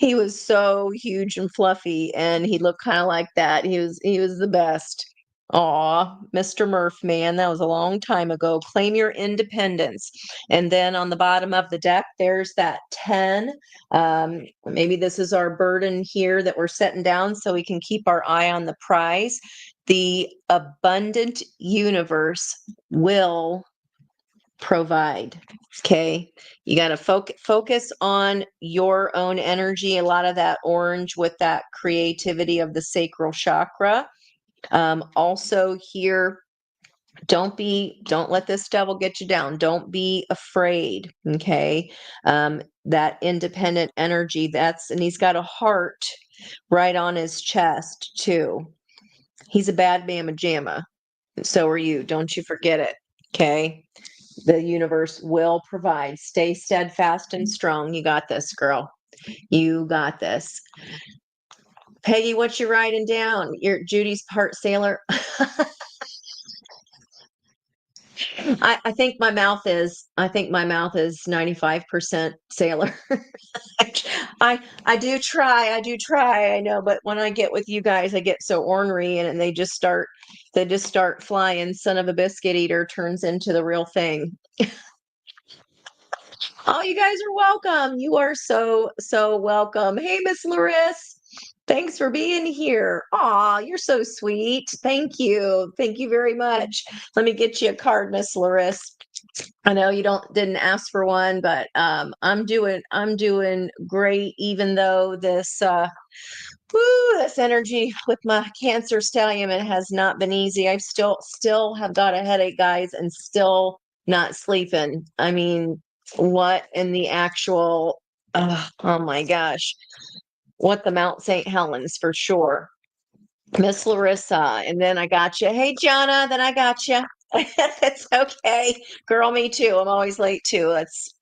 He was so huge and fluffy, and he looked kind of like that. He was the best. Aw, Mr. Murph, man, that was a long time ago. Claim your independence. And then on the bottom of the deck, there's that 10. Maybe this is our burden here that we're setting down so we can keep our eye on the prize. The abundant universe will provide. Okay. You got to focus on your own energy. A lot of that orange with that creativity of the sacral chakra. Also here, don't let this devil get you down. Don't be afraid. Okay. That independent energy, and he's got a heart right on his chest too. He's a bad mamma jamma. So are you. Don't you forget it. Okay. The universe will provide. Stay steadfast and strong. You got this, girl. You got this. Peggy, what you writing down? You're Judy's part sailor. I think my mouth is 95% sailor. I do try, I know, but when I get with you guys, I get so ornery and they just start flying. Son of a biscuit eater turns into the real thing. Oh, you guys are welcome. You are so welcome. Hey, Miss Larissa. Thanks for being here. Aw, you're so sweet. Thank you. Thank you very much. Let me get you a card, Miss Larissa. I know you didn't ask for one, but I'm doing great, even though this energy with my Cancer stallion, it has not been easy. I've still have got a headache, guys, and still not sleeping. I mean, what in the actual oh my gosh, what the Mount St. Helens for sure. Miss Larissa, and then I got you. Hey, Jonna, then I got you. It's okay. Girl, me too. I'm always late too. That's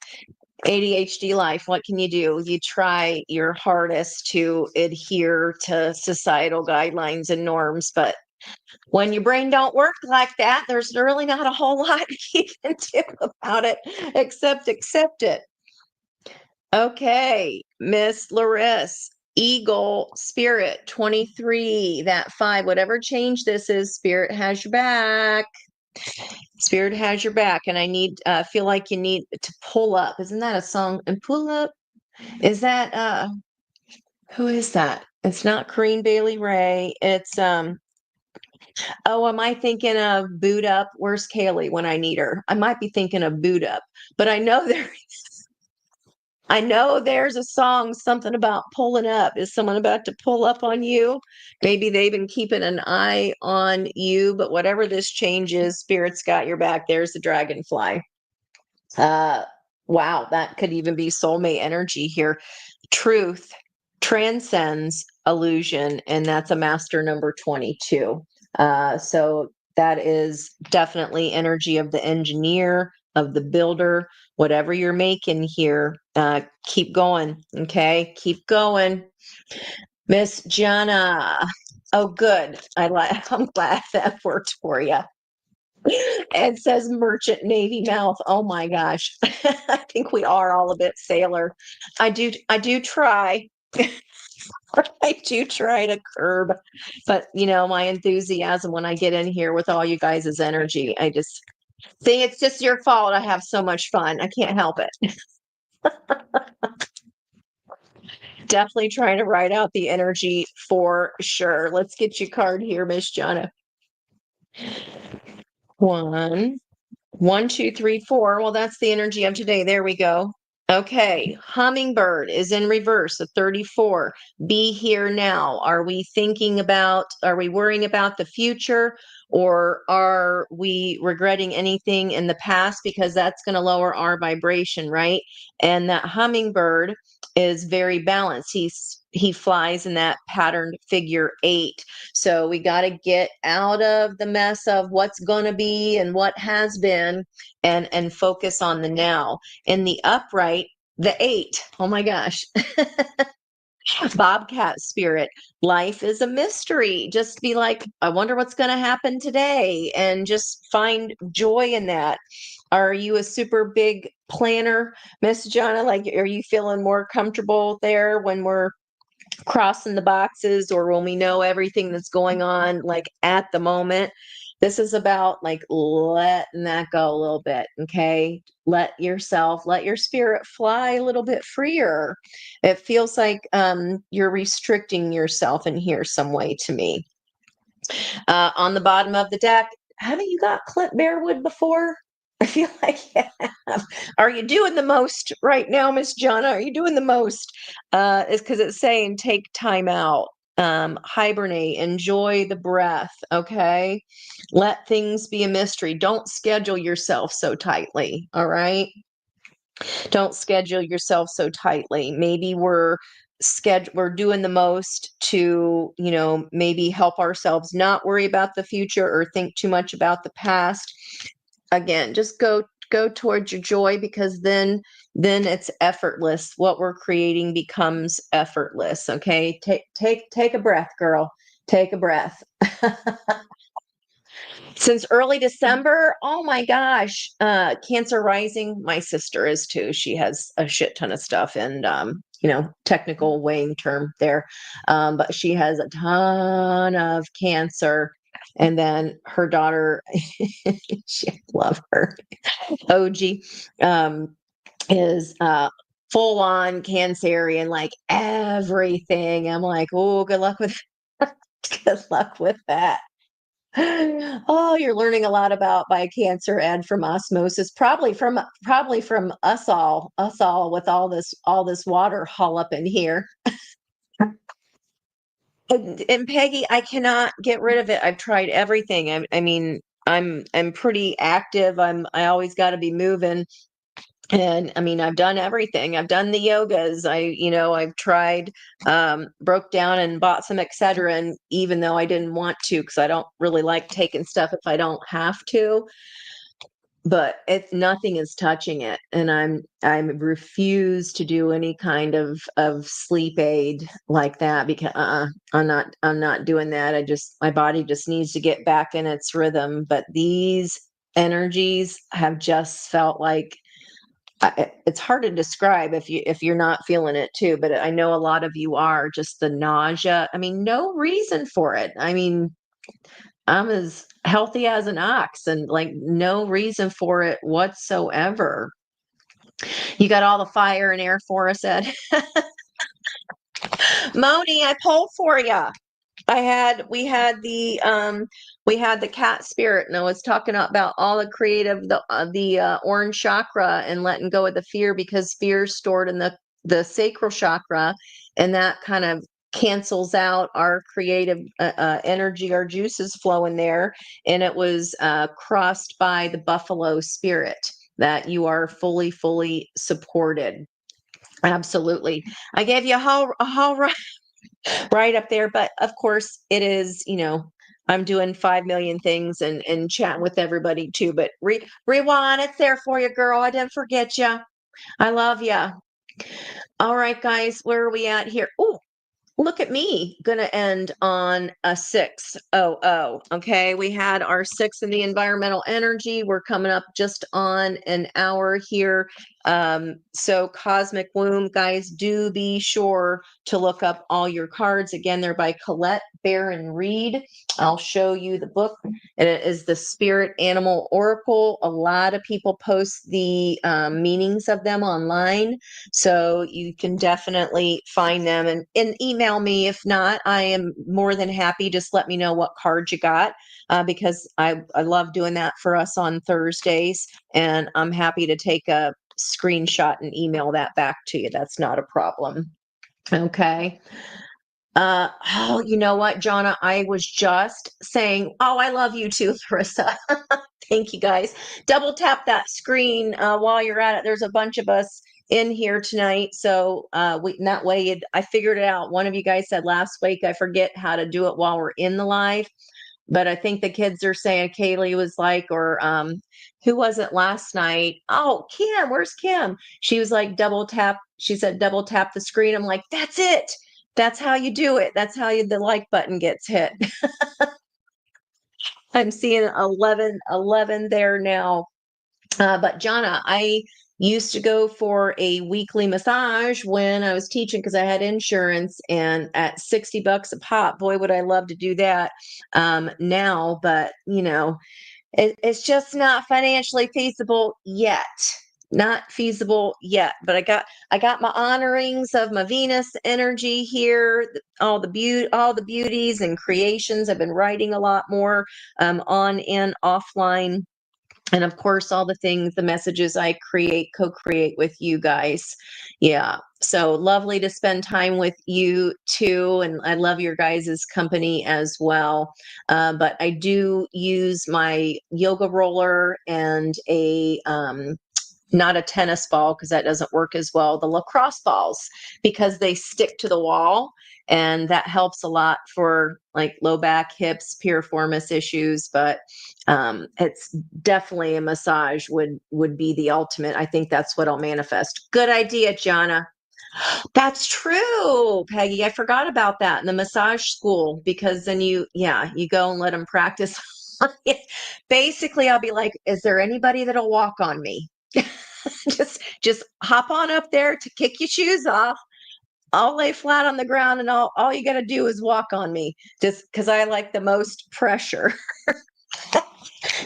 ADHD life. What can you do? You try your hardest to adhere to societal guidelines and norms, but when your brain don't work like that, there's really not a whole lot you can do about it except accept it. Okay, Miss Larissa, Eagle Spirit 23, that 5, whatever change this is, Spirit has your back. Spirit has your back, and feel like you need to pull up. Isn't that a song? And pull up? Is that who is that? It's not Corinne Bailey Ray. It's oh, am I thinking of Boot Up? Where's Kaylee when I need her? I might be thinking of Boot Up, but I know there I know there's a song, something about pulling up. Is someone about to pull up on you? Maybe they've been keeping an eye on you, but whatever this change is, Spirit's got your back. There's the dragonfly. Uh, wow, that could even be soulmate energy here. Truth transcends illusion, and that's a master number 22. So that is definitely energy of the engineer, of the builder, whatever you're making here. Keep going, okay? Keep going. Miss Jana. Oh, good. I'm glad that worked for you. It says merchant navy mouth. Oh my gosh. I think we are all a bit sailor. I do try. I do try to curb, but my enthusiasm when I get in here with all you guys' energy, I just see it's just your fault. I have so much fun. I can't help it. Definitely trying to ride out the energy for sure. Let's get your card here, Miss Jana. One, one, two, three, four. Well, that's the energy of today. There we go. Okay, hummingbird is in reverse, a 34. Be here now. Are we worrying about the future, or are we regretting anything in the past? Because that's going to lower our vibration, right? And that hummingbird is very balanced. He flies in that patterned figure 8. So we got to get out of the mess of what's going to be and what has been, and focus on the now. In the upright, the 8. Oh my gosh. Bobcat spirit. Life is a mystery. Just be like, I wonder what's going to happen today, and just find joy in that. Are you a super big planner, Miss Jonna? Like, are you feeling more comfortable there when we're crossing the boxes, or when we know everything that's going on like at the moment? This is about like letting that go a little bit. Okay, let your spirit fly a little bit freer. It feels like you're restricting yourself in here some way to me. On the bottom of the deck, haven't you got Clint Bearwood before? I feel like you have. Are you doing the most right now, Miss Jonna? Are you doing the most? It's because it's saying take time out, hibernate, enjoy the breath. Okay, let things be a mystery. Don't schedule yourself so tightly. All right, don't schedule yourself so tightly. Maybe we're doing the most to, maybe help ourselves not worry about the future or think too much about the past. Again, just go towards your joy, because then it's effortless. What we're creating becomes effortless. Okay, take a breath, girl. Take a breath. Since early December, oh my gosh, Cancer rising. My sister is too. She has a shit ton of stuff, and technical weighing term there, but she has a ton of Cancer. And then her daughter, she love her. OG, is full on Cancerian, like everything. I'm like, oh, good luck with good luck with that. Oh, you're learning a lot about by Cancer and from osmosis, probably from us all with all this water haul up in here. And Peggy, I cannot get rid of it. I've tried everything. I mean, I'm pretty active. I always got to be moving. And I mean, I've done everything. I've done the yogas. I've tried, broke down and bought some Excedrin, even though I didn't want to, because I don't really like taking stuff if I don't have to. But nothing is touching it, and I'm refuse to do any kind of sleep aid like that, because I'm not doing that. My body just needs to get back in its rhythm. But these energies have just felt like, it's hard to describe if you're not feeling it too, but I know a lot of you are. Just the nausea. I mean, no reason for it. I mean, I'm as healthy as an ox, and like no reason for it whatsoever. You got all the fire and air for us, Ed. Moni, I pulled for you. We had the cat spirit, and I was talking about all the creative, the orange chakra, and letting go of the fear, because fear is stored in the sacral chakra, and that kind of cancels out our creative energy, our juices flowing there. And it was crossed by the buffalo spirit, that you are fully supported. Absolutely. I gave you a whole right up there. But of course, it is, I'm doing 5 million things and chatting with everybody too. But Rewan, it's there for you, girl. I didn't forget you. I love you. All right, guys, where are we at here? Oh, look at me, gonna end on a 600. Okay, we had our 6 in the environmental energy. We're coming up just on an hour here. So cosmic womb, guys, do be sure to look up all your cards. Again, they're by Colette Baron Reed. I'll show you the book. And it is the Spirit Animal Oracle. A lot of people post the meanings of them online, so you can definitely find them and email me. If not, I am more than happy. Just let me know what card you got, because I love doing that for us on Thursdays. And I'm happy to take a screenshot and email that back to you. That's not a problem. Okay. Oh, you know what, Jonna? I was just saying, oh, I love you too, Larissa. Thank you, guys. Double tap that screen while you're at it. There's a bunch of us in here tonight, so that way I figured it out. One of you guys said last week, I forget how to do it while we're in the live, but I think the kids are saying, Kaylee was like, or who was it last night? Oh, Kim, where's Kim? She was like, double tap. She said, double tap the screen. I'm like, that's it. That's how you do it. That's how the like button gets hit. I'm seeing 11 there now. But Jonna, I used to go for a weekly massage when I was teaching, because I had insurance, and at $60 a pop, boy, would I love to do that now. But it's just not financially feasible yet. Not feasible yet. But I got my honorings of my Venus energy here, all the beauties and creations. I've been writing a lot more on and offline. And of course, all the things, the messages I co-create with you guys. Yeah. So lovely to spend time with you too. And I love your guys' company as well. But I do use my yoga roller and not a tennis ball, because that doesn't work as well, the lacrosse balls, because they stick to the wall, and that helps a lot for like low back, hips, piriformis issues. But it's definitely a massage would be the ultimate. I think that's what I'll manifest. Good idea, Jonna. That's true, Peggy. I forgot about that in the massage school, because then you go and let them practice. Basically, I'll be like, is there anybody that'll walk on me? just hop on up there to kick your shoes off. I'll lay flat on the ground, and all you got to do is walk on me, just because I like the most pressure.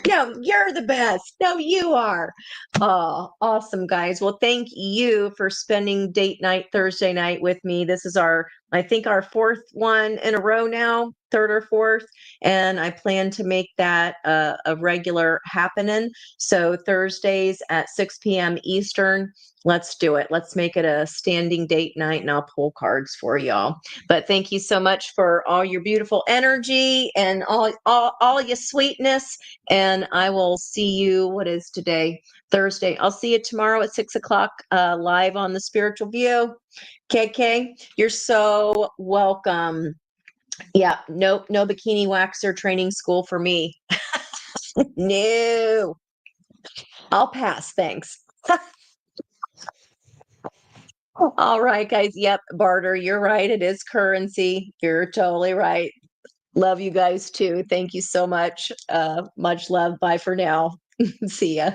No, you're the best. No, you are. Oh, awesome, guys. Well, thank you for spending date night Thursday night with me. This is I think our 4th one in a row now, 3rd or 4th. And I plan to make that a regular happening. So Thursdays at 6 p.m. Eastern, let's do it. Let's make it a standing date night, and I'll pull cards for y'all. But thank you so much for all your beautiful energy and all your sweetness. And I will see you, what is today? Thursday. I'll see you tomorrow at 6 o'clock live on the Spiritual View. KK, you're so welcome. Yeah, nope, no bikini waxer training school for me. No, I'll pass. Thanks. All right, guys. Yep, barter. You're right. It is currency. You're totally right. Love you guys too. Thank you so much. Much love. Bye for now. See ya.